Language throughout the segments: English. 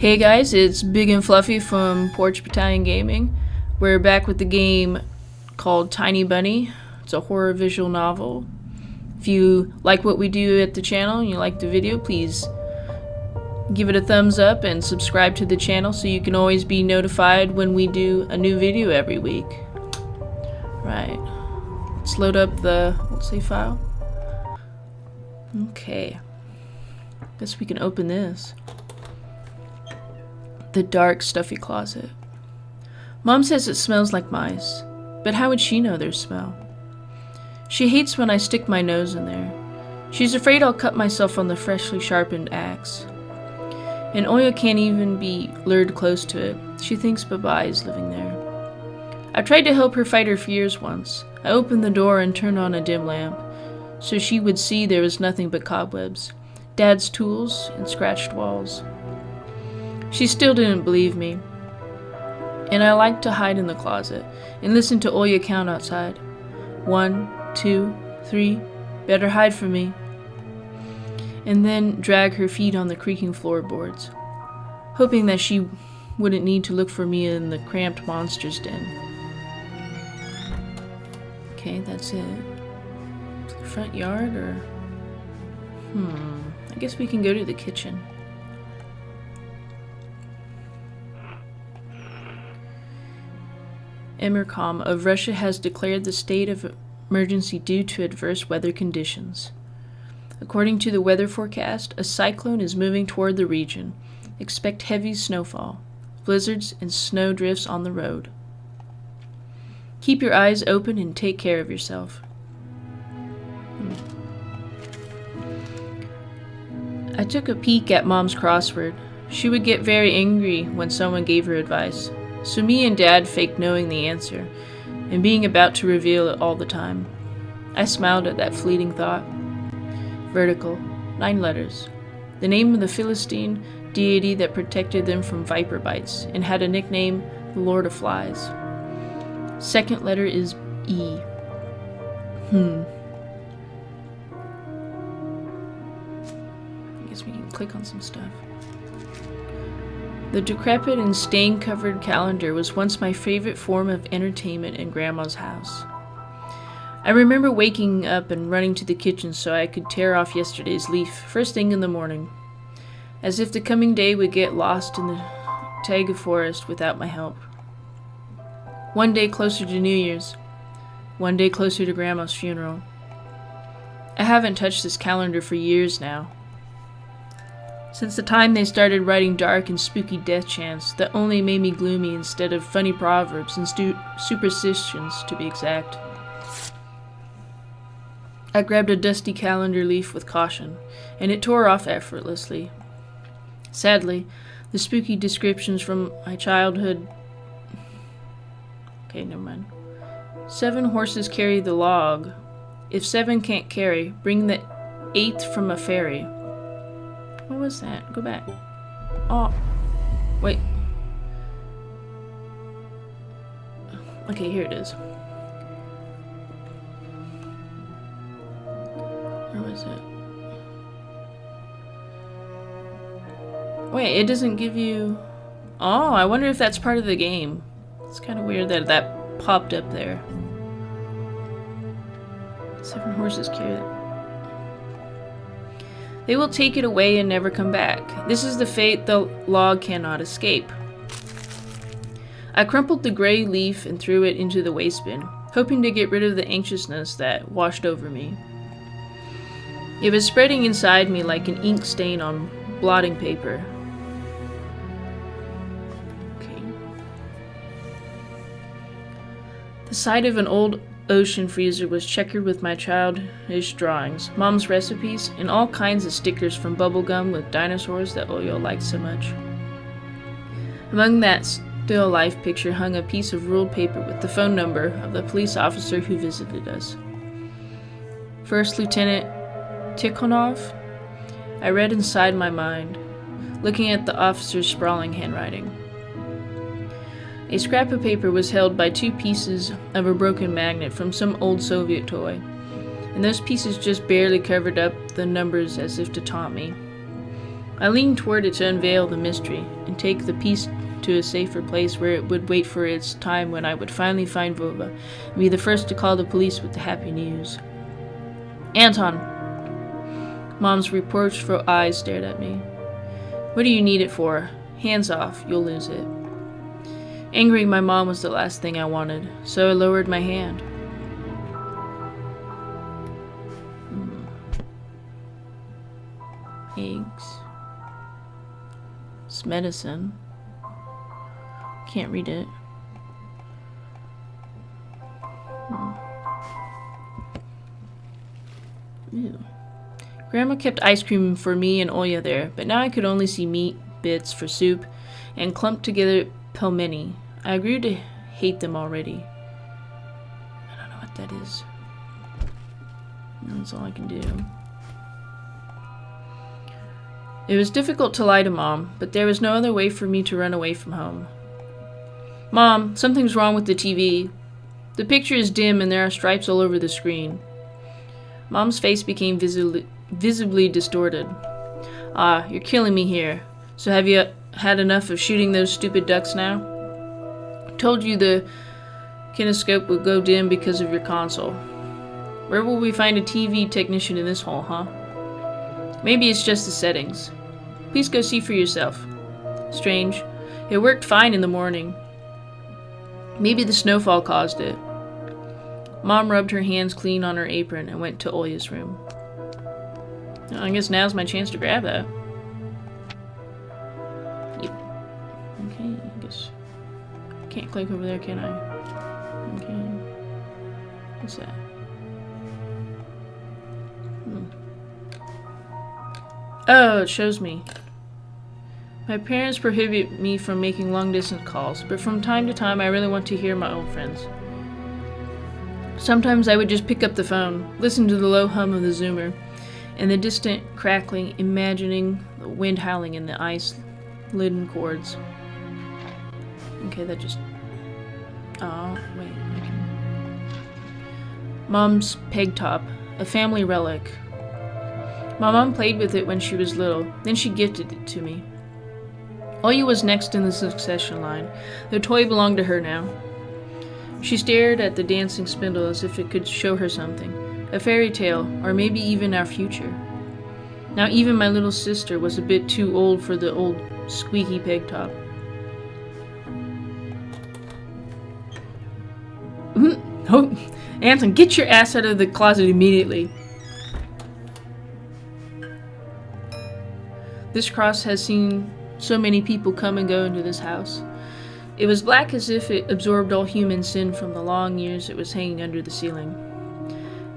Hey guys, it's Big-N-Fluffeh from Porch Battalion Gaming. We're back with the game called Tiny Bunny. It's a horror visual novel. If you like what we do at the channel and you like the video, please give it a thumbs up and subscribe to the channel so you can always be notified when we do a new video every week. Right, let's load up the let's say file. Okay, guess we can open this. The dark, stuffy closet. Mom says it smells like mice, but how would she know their smell? She hates when I stick my nose in there. She's afraid I'll cut myself on the freshly sharpened axe. And Oya can't even be lured close to it. She thinks Baba is living there. I tried to help her fight her fears once. I opened the door and turned on a dim lamp, so she would see there was nothing but cobwebs, Dad's tools, and scratched walls. She still didn't believe me, and I liked to hide in the closet and listen to Oya count outside. 1, 2, 3, better hide from me. And then drag her feet on the creaking floorboards, hoping that she wouldn't need to look for me in the cramped monster's den. Okay, that's it. To the front yard, or... I guess we can go to the kitchen. Emircom of Russia has declared the state of emergency due to adverse weather conditions. According to the weather forecast, a cyclone is moving toward the region. Expect heavy snowfall, blizzards, and snow drifts on the road. Keep your eyes open and take care of yourself. I took a peek at Mom's crossword. She would get very angry when someone gave her advice. So me and Dad faked knowing the answer, and being about to reveal it all the time. I smiled at that fleeting thought. Vertical, 9 letters. The name of the Philistine deity that protected them from viper bites, and had a nickname, the Lord of Flies. Second letter is E. I guess we can click on some stuff. The decrepit and stain-covered calendar was once my favorite form of entertainment in Grandma's house. I remember waking up and running to the kitchen so I could tear off yesterday's leaf first thing in the morning, as if the coming day would get lost in the taiga forest without my help. One day closer to New Year's, one day closer to Grandma's funeral. I haven't touched this calendar for years now. Since the time they started writing dark and spooky death chants that only made me gloomy instead of funny proverbs and superstitions, to be exact. I grabbed a dusty calendar leaf with caution, and it tore off effortlessly. Sadly, the spooky descriptions from my childhood... Okay, never mind. 7 horses carry the log. If 7 can't carry, bring the 8th from a ferry. What was that? Go back. Oh, wait. Okay, here it is. Where was it? Wait, it doesn't give you... Oh, I wonder if that's part of the game. It's kind of weird that that popped up there. 7 horses carry it. They will take it away and never come back. This is the fate the log cannot escape. I crumpled the gray leaf and threw it into the waste bin, hoping to get rid of the anxiousness that washed over me. It was spreading inside me like an ink stain on blotting paper. Okay. The side of an old ocean freezer was checkered with my childish drawings, Mom's recipes, and all kinds of stickers from bubblegum with dinosaurs that Oyo liked so much. Among that still life picture hung a piece of ruled paper with the phone number of the police officer who visited us. First Lieutenant Tikhonov. I read inside my mind, looking at the officer's sprawling handwriting. A scrap of paper was held by 2 pieces of a broken magnet from some old Soviet toy, and those pieces just barely covered up the numbers as if to taunt me. I leaned toward it to unveil the mystery and take the piece to a safer place where it would wait for its time when I would finally find Vova and be the first to call the police with the happy news. Anton! Mom's reproachful eyes stared at me. What do you need it for? Hands off, you'll lose it. Angering my mom was the last thing I wanted, so I lowered my hand. Eggs. It's medicine. Can't read it. Ew. Grandma kept ice cream for me and Oya there, but now I could only see meat bits for soup and clumped together pelmeni. I grew to hate them already. I don't know what that is. That's all I can do. It was difficult to lie to Mom, but there was no other way for me to run away from home. Mom, something's wrong with the TV. The picture is dim and there are stripes all over the screen. Mom's face became visibly distorted. Ah, you're killing me here. So have you had enough of shooting those stupid ducks now? Told you the kinescope would go dim because of your console. Where will we find a TV technician in this hole, huh? Maybe it's just the settings. Please go see for yourself. Strange. It worked fine in the morning. Maybe the snowfall caused it. Mom rubbed her hands clean on her apron and went to Oya's room. I guess now's my chance to grab that. Yep. Okay, I guess. Can't click over there, can I? Okay. What's that? Oh, it shows me. My parents prohibit me from making long-distance calls, but from time to time I really want to hear my old friends. Sometimes I would just pick up the phone, listen to the low hum of the zoomer, and the distant crackling, imagining the wind howling in the ice-laden cords. Okay, that just... Oh, wait, I can... Mom's peg top, a family relic. My mom played with it when she was little, then she gifted it to me. Oya was next in the succession line. The toy belonged to her now. She stared at the dancing spindle as if it could show her something, a fairy tale, or maybe even our future. Now even my little sister was a bit too old for the old squeaky peg top. Oh, Anton, get your ass out of the closet immediately. This cross has seen so many people come and go into this house. It was black as if it absorbed all human sin from the long years it was hanging under the ceiling.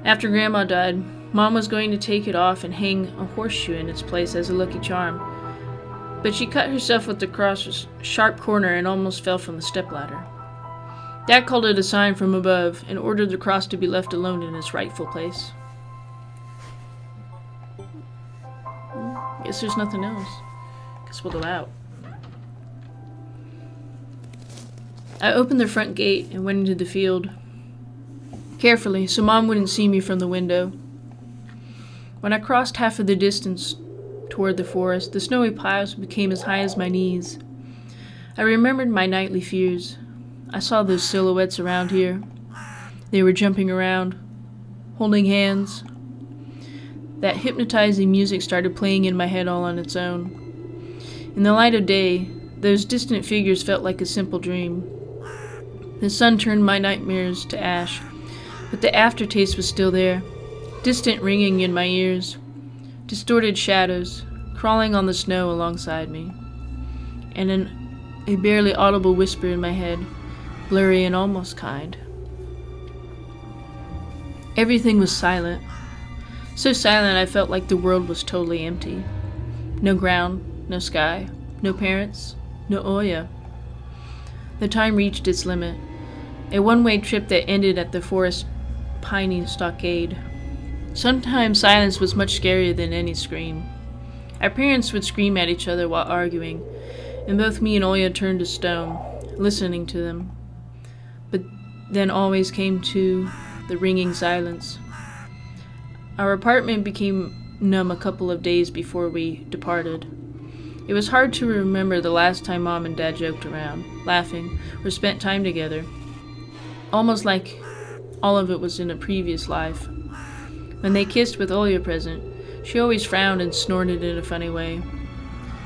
After Grandma died, Mom was going to take it off and hang a horseshoe in its place as a lucky charm, but she cut herself with the cross's sharp corner and almost fell from the stepladder. Dad called it a sign from above and ordered the cross to be left alone in its rightful place. Guess there's nothing else. Guess we'll go out. I opened the front gate and went into the field, carefully, so Mom wouldn't see me from the window. When I crossed half of the distance toward the forest, the snowy piles became as high as my knees. I remembered my nightly fears. I saw those silhouettes around here. They were jumping around, holding hands. That hypnotizing music started playing in my head all on its own. In the light of day, those distant figures felt like a simple dream. The sun turned my nightmares to ash, but the aftertaste was still there, distant ringing in my ears, distorted shadows crawling on the snow alongside me, and a barely audible whisper in my head, blurry and almost kind. Everything was silent. So silent I felt like the world was totally empty. No ground, no sky, no parents, no Oya. The time reached its limit, a one-way trip that ended at the forest piney stockade. Sometimes silence was much scarier than any scream. Our parents would scream at each other while arguing, and both me and Oya turned to stone, listening to them. But then always came to the ringing silence. Our apartment became numb a couple of days before we departed. It was hard to remember the last time Mom and Dad joked around, laughing, or spent time together. Almost like all of it was in a previous life. When they kissed with Olya present, she always frowned and snorted in a funny way.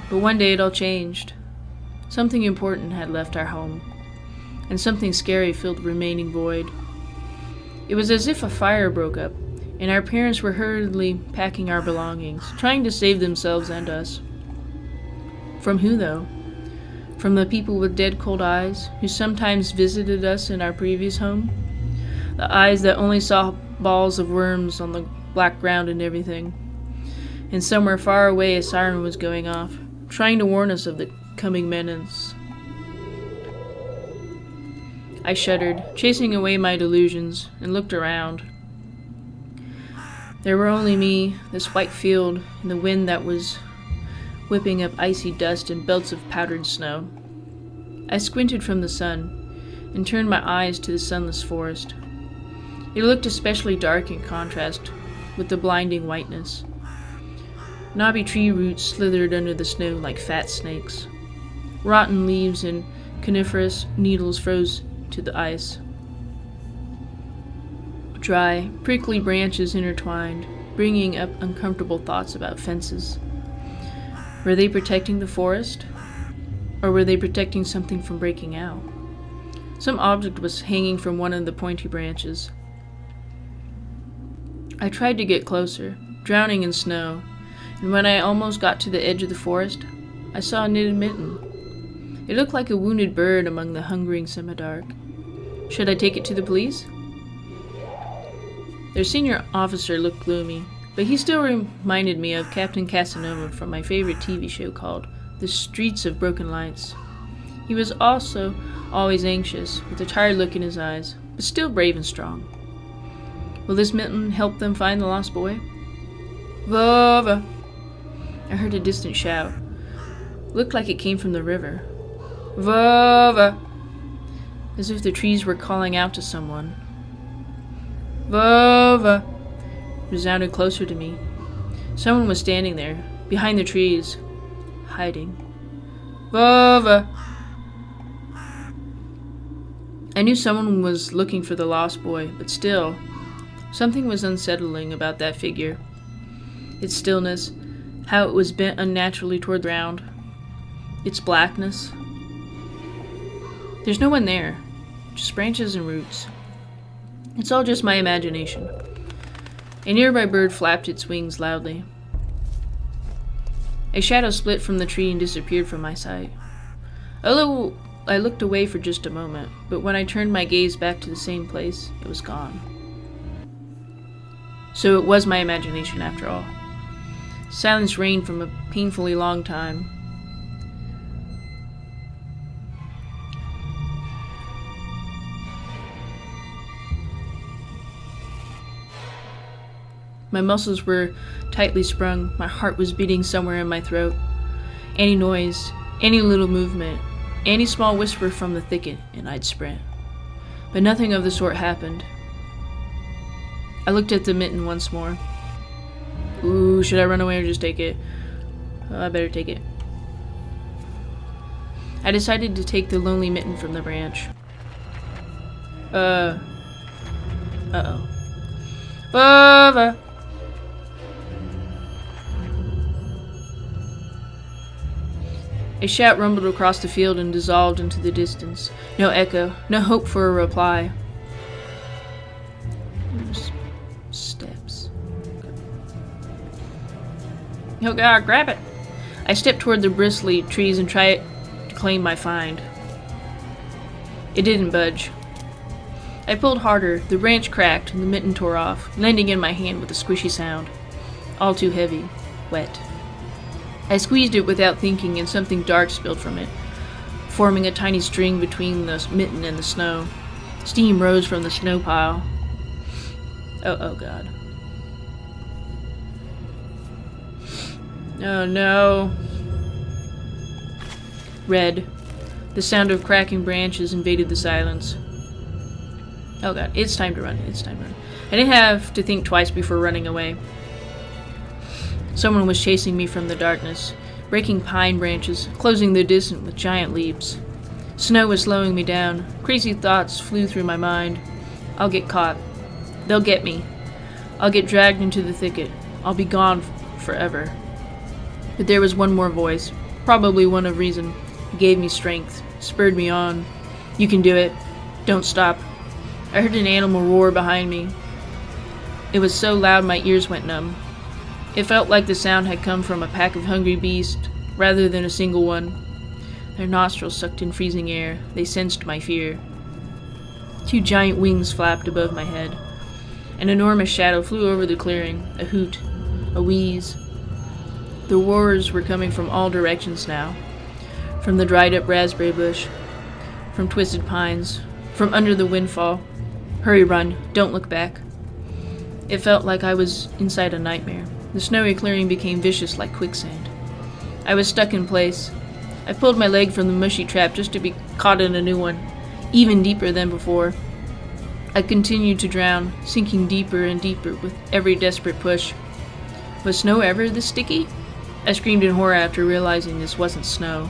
But one day it all changed. Something important had left our home, and something scary filled the remaining void. It was as if a fire broke up, and our parents were hurriedly packing our belongings, trying to save themselves and us. From who, though? From the people with dead cold eyes, who sometimes visited us in our previous home? The eyes that only saw balls of worms on the black ground and everything. And somewhere far away a siren was going off, trying to warn us of the coming menace. I shuddered, chasing away my delusions, and looked around. There were only me, this white field, and the wind that was whipping up icy dust and belts of powdered snow. I squinted from the sun and turned my eyes to the sunless forest. It looked especially dark in contrast with the blinding whiteness. Knobby tree roots slithered under the snow like fat snakes. Rotten leaves and coniferous needles froze to the ice. Dry, prickly branches intertwined, bringing up uncomfortable thoughts about fences. Were they protecting the forest? Or were they protecting something from breaking out? Some object was hanging from one of the pointy branches. I tried to get closer, drowning in snow, and when I almost got to the edge of the forest, I saw a knitted mitten. It looked like a wounded bird among the hungering semi-dark. Should I take it to the police? Their senior officer looked gloomy, but he still reminded me of Captain Casanova from my favorite TV show called The Streets of Broken Lights. He was also always anxious, with a tired look in his eyes, but still brave and strong. Will this mitten help them find the lost boy? Vova! I heard a distant shout. Looked like it came from the river. Vova! As if the trees were calling out to someone. Vova! Resounded closer to me. Someone was standing there, behind the trees, hiding. Vova! I knew someone was looking for the lost boy, but still, something was unsettling about that figure. Its stillness, how it was bent unnaturally toward the ground, its blackness. There's no one there, just branches and roots. It's all just my imagination. A nearby bird flapped its wings loudly. A shadow split from the tree and disappeared from my sight. I looked away for just a moment, but when I turned my gaze back to the same place, it was gone. So it was my imagination after all. Silence reigned from a painfully long time. My muscles were tightly sprung, my heart was beating somewhere in my throat. Any noise, any little movement, any small whisper from the thicket, and I'd sprint. But nothing of the sort happened. I looked at the mitten once more. Ooh, should I run away or just take it? I better take it. I decided to take the lonely mitten from the branch. Uh-oh. Bava! A shout rumbled across the field and dissolved into the distance. No echo, no hope for a reply. Steps. Oh God, grab it! I stepped toward the bristly trees and tried to claim my find. It didn't budge. I pulled harder, the branch cracked, and the mitten tore off, landing in my hand with a squishy sound. All too heavy, wet. I squeezed it without thinking, and something dark spilled from it, forming a tiny string between the mitten and the snow. Steam rose from the snow pile. Oh God. Oh no. Red. The sound of cracking branches invaded the silence. Oh God, it's time to run, it's time to run. I didn't have to think twice before running away. Someone was chasing me from the darkness, breaking pine branches, closing the distance with giant leaps. Snow was slowing me down. Crazy thoughts flew through my mind. I'll get caught. They'll get me. I'll get dragged into the thicket. I'll be gone forever. But there was one more voice, probably one of reason. It gave me strength, spurred me on. You can do it. Don't stop. I heard an animal roar behind me. It was so loud my ears went numb. It felt like the sound had come from a pack of hungry beasts, rather than a single one. Their nostrils sucked in freezing air. They sensed my fear. 2 giant wings flapped above my head. An enormous shadow flew over the clearing, a hoot, a wheeze. The roars were coming from all directions now. From the dried-up raspberry bush, from twisted pines, from under the windfall. Hurry, run, don't look back. It felt like I was inside a nightmare. The snowy clearing became vicious like quicksand. I was stuck in place. I pulled my leg from the mushy trap just to be caught in a new one, even deeper than before. I continued to drown, sinking deeper and deeper with every desperate push. Was snow ever this sticky? I screamed in horror after realizing this wasn't snow.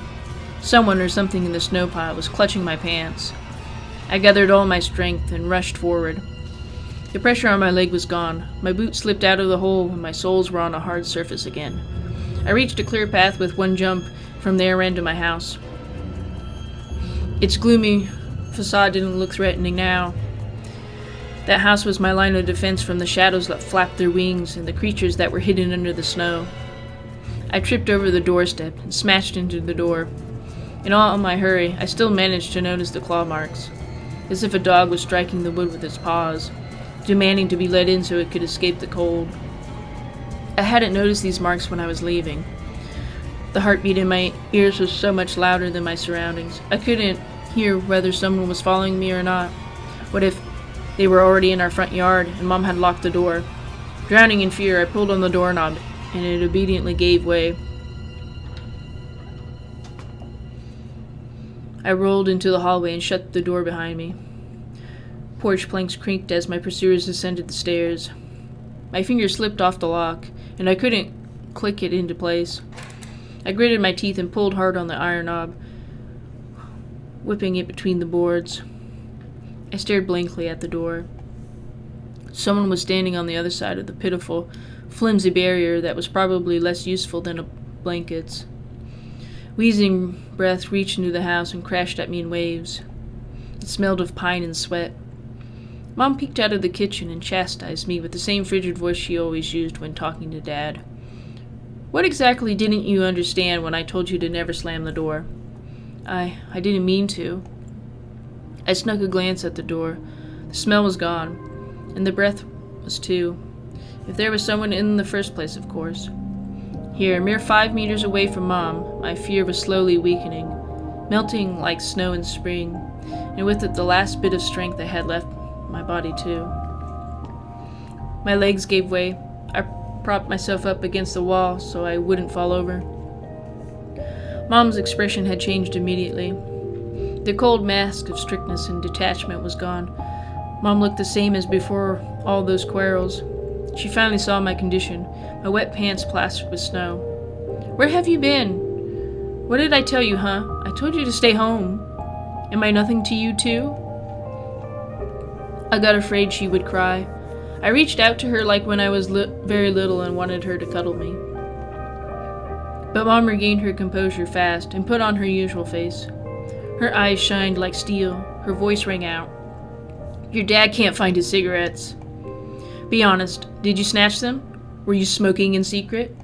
Someone or something in the snow pile was clutching my pants. I gathered all my strength and rushed forward. The pressure on my leg was gone. My boot slipped out of the hole and my soles were on a hard surface again. I reached a clear path with one jump from their end to my house. Its gloomy facade didn't look threatening now. That house was my line of defense from the shadows that flapped their wings and the creatures that were hidden under the snow. I tripped over the doorstep and smashed into the door. In all my hurry, I still managed to notice the claw marks, as if a dog was striking the wood with its paws, demanding to be let in so it could escape the cold. I hadn't noticed these marks when I was leaving. The heartbeat in my ears was so much louder than my surroundings. I couldn't hear whether someone was following me or not. What if they were already in our front yard and Mom had locked the door? Drowning in fear, I pulled on the doorknob and it obediently gave way. I rolled into the hallway and shut the door behind me. Porch planks creaked as my pursuers ascended the stairs. My finger slipped off the lock, and I couldn't click it into place. I gritted my teeth and pulled hard on the iron knob, whipping it between the boards. I stared blankly at the door. Someone was standing on the other side of the pitiful, flimsy barrier that was probably less useful than blankets. Wheezing breath reached into the house and crashed at me in waves. It smelled of pine and sweat. Mom peeked out of the kitchen and chastised me with the same frigid voice she always used when talking to Dad. What exactly didn't you understand when I told you to never slam the door? I didn't mean to. I snuck a glance at the door. The smell was gone, and the breath was too. If there was someone in the first place, of course. Here, a mere 5 meters away from Mom, my fear was slowly weakening, melting like snow in spring, and with it the last bit of strength I had left my body too. My legs gave way. I propped myself up against the wall so I wouldn't fall over. Mom's expression had changed immediately. The cold mask of strictness and detachment was gone. Mom looked the same as before all those quarrels. She finally saw my condition, my wet pants plastered with snow. Where have you been? What did I tell you, huh? I told you to stay home. Am I nothing to you, too? I got afraid she would cry. I reached out to her like when I was very little and wanted her to cuddle me. But Mom regained her composure fast and put on her usual face. Her eyes shined like steel. Her voice rang out. Your dad can't find his cigarettes. Be honest, did you snatch them? Were you smoking in secret?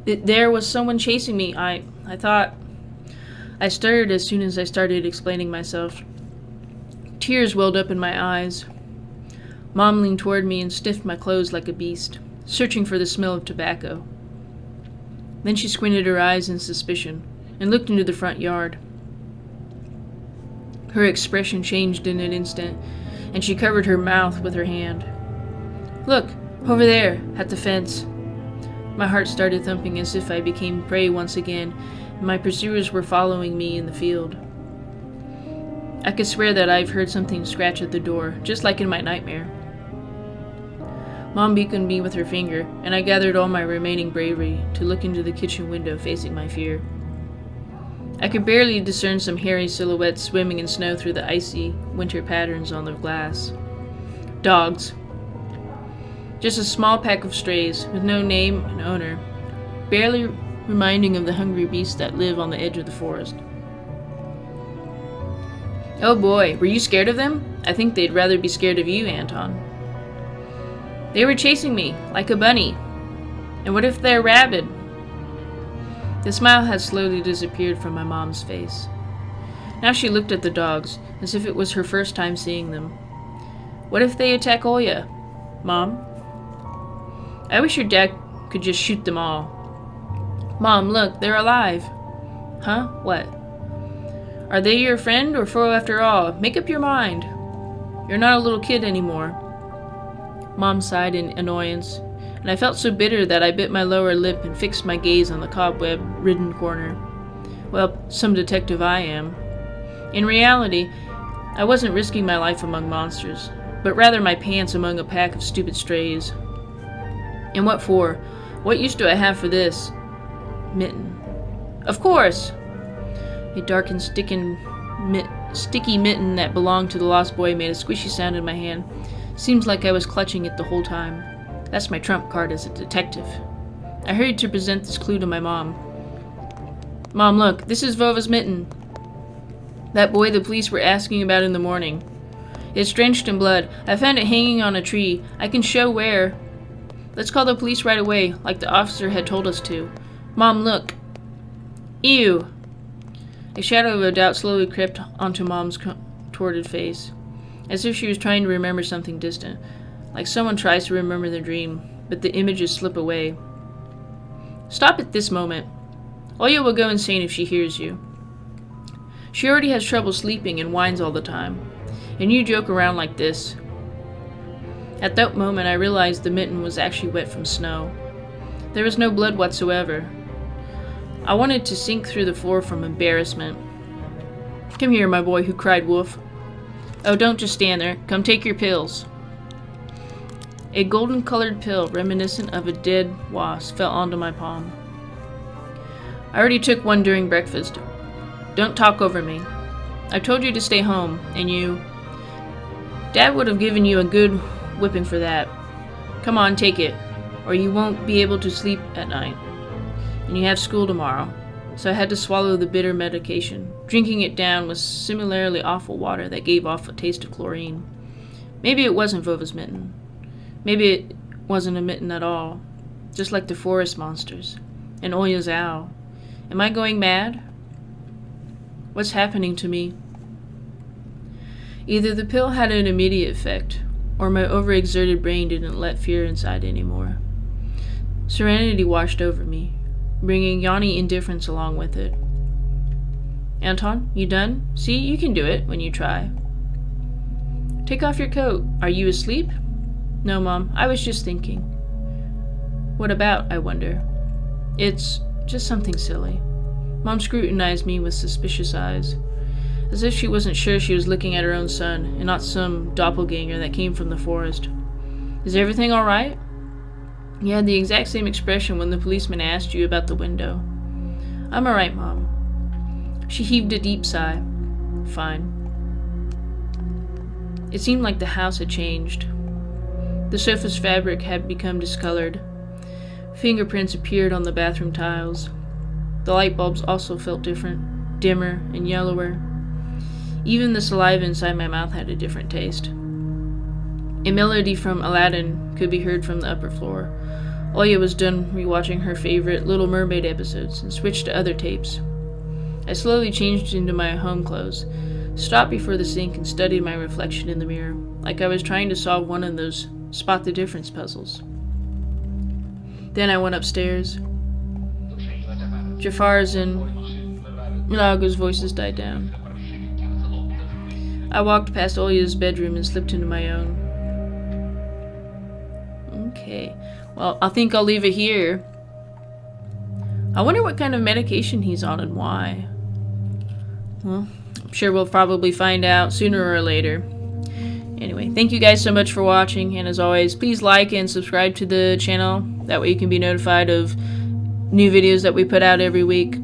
There was someone chasing me. I thought... I stirred as soon as I started explaining myself. Tears welled up in my eyes. Mom leaned toward me and sniffed my clothes like a beast, searching for the smell of tobacco. Then she squinted her eyes in suspicion and looked into the front yard. Her expression changed in an instant, and she covered her mouth with her hand. Look, over there, at the fence. My heart started thumping as if I became prey once again, and my pursuers were following me in the field. I could swear that I've heard something scratch at the door, just like in my nightmare. Mom beaconed me with her finger, and I gathered all my remaining bravery to look into the kitchen window facing my fear. I could barely discern some hairy silhouettes swimming in snow through the icy winter patterns on the glass. Dogs. Just a small pack of strays, with no name and owner, barely reminding of the hungry beasts that live on the edge of the forest. Oh boy, were you scared of them? I think they'd rather be scared of you, Anton. They were chasing me, like a bunny. And what if they're rabid? The smile had slowly disappeared from my mom's face. Now she looked at the dogs, as if it was her first time seeing them. What if they attack Oya? Mom? I wish your dad could just shoot them all. Mom, look, they're alive. Huh? What? Are they your friend or foe after all? Make up your mind. You're not a little kid anymore. Mom sighed in annoyance, and I felt so bitter that I bit my lower lip and fixed my gaze on the cobweb-ridden corner. Well, some detective I am. In reality, I wasn't risking my life among monsters, but rather my pants among a pack of stupid strays. And what for? What use do I have for this? Mitten. Of course! A dark and sticky mitten that belonged to the lost boy made a squishy sound in my hand. Seems like I was clutching it the whole time. That's my trump card as a detective. I hurried to present this clue to my mom. Mom, look, this is Vova's mitten. That boy the police were asking about in the morning. It's drenched in blood. I found it hanging on a tree. I can show where. Let's call the police right away, like the officer had told us to. Mom, look. Ew. A shadow of doubt slowly crept onto Mom's contorted face, as if she was trying to remember something distant, like someone tries to remember their dream, but the images slip away. Stop at this moment. Oya will go insane if she hears you. She already has trouble sleeping and whines all the time, and you joke around like this. At that moment I realized the mitten was actually wet from snow. There was no blood whatsoever. I wanted to sink through the floor from embarrassment. Come here, my boy, who cried wolf. Oh, don't just stand there. Come take your pills. A golden-colored pill, reminiscent of a dead wasp, fell onto my palm. I already took one during breakfast. Don't talk over me. I told you to stay home, and you... Dad would have given you a good whipping for that. Come on, take it, or you won't be able to sleep at night. And you have school tomorrow. So I had to swallow the bitter medication, drinking it down with similarly awful water that gave off a taste of chlorine. Maybe it wasn't Vova's mitten. Maybe it wasn't a mitten at all, just like the forest monsters, and Oya's owl. Am I going mad? What's happening to me? Either the pill had an immediate effect, or my overexerted brain didn't let fear inside anymore. Serenity washed over me, bringing yawny indifference along with it. Anton, you done? See, you can do it when you try. Take off your coat. Are you asleep? No, Mom, I was just thinking. What about, I wonder? It's just something silly. Mom scrutinized me with suspicious eyes, as if she wasn't sure she was looking at her own son, and not some doppelganger that came from the forest. Is everything all right? You had the exact same expression when the policeman asked you about the window. I'm all right, Mom. She heaved a deep sigh. Fine. It seemed like the house had changed. The sofa's fabric had become discolored. Fingerprints appeared on the bathroom tiles. The light bulbs also felt different, dimmer and yellower. Even the saliva inside my mouth had a different taste. A melody from Aladdin could be heard from the upper floor. Oya was done rewatching her favorite Little Mermaid episodes and switched to other tapes. I slowly changed into my home clothes, stopped before the sink and studied my reflection in the mirror, like I was trying to solve one of those spot the difference puzzles. Then I went upstairs. Jafar's and Milagro's voices died down. I walked past Oya's bedroom and slipped into my own. Okay, well, I think I'll leave it here. I wonder what kind of medication he's on and why. Well, I'm sure we'll probably find out sooner or later. Anyway, thank you guys so much for watching, and as always, please like and subscribe to the channel. That way you can be notified of new videos that we put out every week.